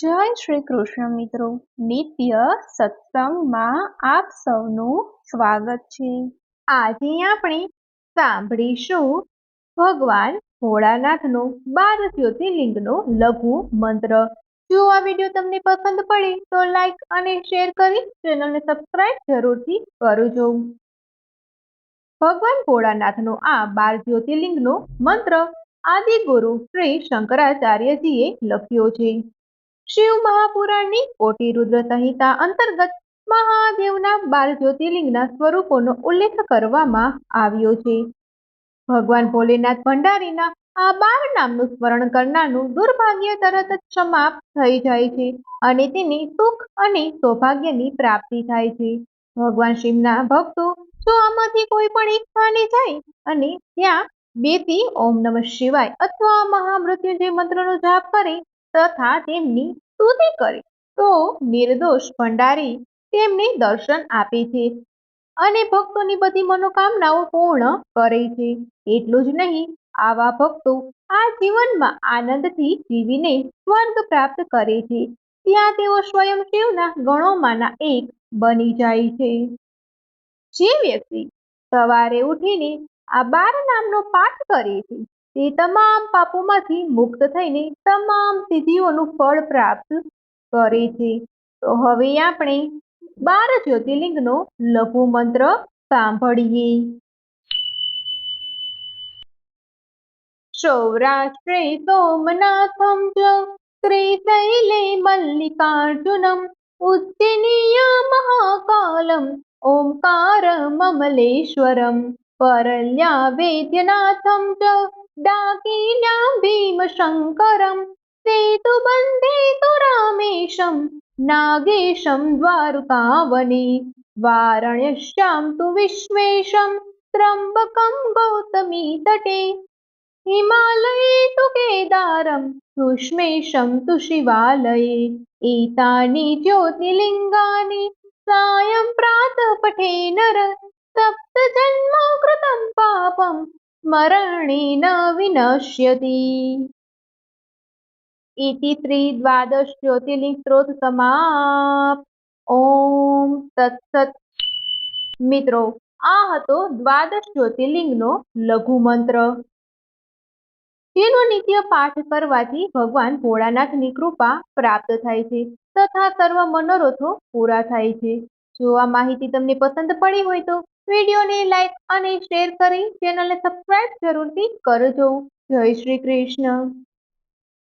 જય શ્રી કૃષ્ણ મિત્રો, નિત્ય સત્સંગમાં આપ સૌનું સ્વાગત છે। આજે આપણે સાંભળીશું ભગવાન ભોળાનાથનો 12 જ્યોતિર્લિંગનો લઘુ મંત્ર। જો આ વિડીયો તમને પસંદ પડે તો લાઈક અને શેર કરી ચેનલને સબસ્ક્રાઇબ જરૂરથી કરજો। ભગવાન ભોળાનાથનો આ 12 જ્યોતિર્લિંગનો મંત્ર આદિ ગુરુ શ્રી શંકરાચાર્યજીએ લખ્યો છે। શિવ મહાપુરાણની કોટિ રુદ્ર સંહિતા અંતર્ગત મહાદેવના 12 જ્યોતિર્લિંગના સ્વરૂપોનો ઉલ્લેખ કરવામાં આવ્યો છે। ભગવાન ભોલેનાથ ભંડારીના આ 12 નામનું સ્મરણ કરનારનું દુર્ભાગ્ય તરત જ સમાપ્ત થઈ જાય છે અને તેને સુખ અને સૌભાગ્યની પ્રાપ્તિ થાય છે। ભગવાન શિવના ભક્તો જો આમાંથી કોઈ પણ એક સ્થાને જાય અને ત્યાં બેસી ઓમ નમઃ શિવાય અથવા મહામૃત્યુંજય મંત્રનો જાપ કરે તથા તેમની સ્તુતિ કરે તો નિર્દોષ ભંડારી તેમને દર્શન આપે છે અને ભક્તોની બધી મનોકામનાઓ પૂર્ણ કરે છે। એટલું જ નહીં, આવા ભક્તો આ જીવનમાં આનંદથી જીવીને સ્વર્ગ પ્રાપ્ત કરે છે, ત્યાં તેઓ સ્વયં શિવના ગણોમાંના એક બની જાય છે। જે વ્યક્તિ સવારે ઉઠીને આ 12 નામનો પાઠ કરે છે તે તમામ પાપોમાંથી મુક્ત થઈને તમામ સિદ્ધિઓનું ફળ પ્રાપ્ત કરે છે। તો હવે આપણે 12 જ્યોતિર્લિંગનો લઘુ મંત્ર સાંભળીએ। સૌરાષ્ટ્રે સોમનાથમ ચ ત્રિશૈલે મલ્લિકાર્જુનમ ઉજ્જૈનીય મહાકાલમ ઓમકારમમલેશ્વરમ પરલ્યા વૈદ્યનાથમ ચ ડાકિન્યા ભીમશંકરમ સેતુબંધે તુ રામેશમ નાગેશમ દ્વારકાવને વારણસ્યામ તુ વિશ્વેશમ ત્રંબકમ ગૌતમી તટે હિમાલયે તુ કેદારમ ऋष्मेशं तु शिवालये एतानि ज्योतिर्लिङ्गानि सायं प्रातः पठे नर सप्तजन्म कृतं पापं स्मरणेन विनश्यति। इति श्री 12 ज्योतिर्लिंग स्त्रोत समाप्त। ओम तत्सत। મિત્રો, આ હતો 12 જ્યોતિર્લિંગનો લઘુ મંત્ર, જેનો નિત્ય પાઠ કરવાથી ભગવાન ભોળાનાથની કૃપા પ્રાપ્ત થાય છે તથા સર્વ મનોરથો પૂરા થાય છે। જો આ માહિતી તમને પસંદ પડી હોય તો વિડીયોને લાઈક અને શેર કરી ચેનલને સબસ્ક્રાઇબ જરૂરથી કરજો। જય શ્રી કૃષ્ણ।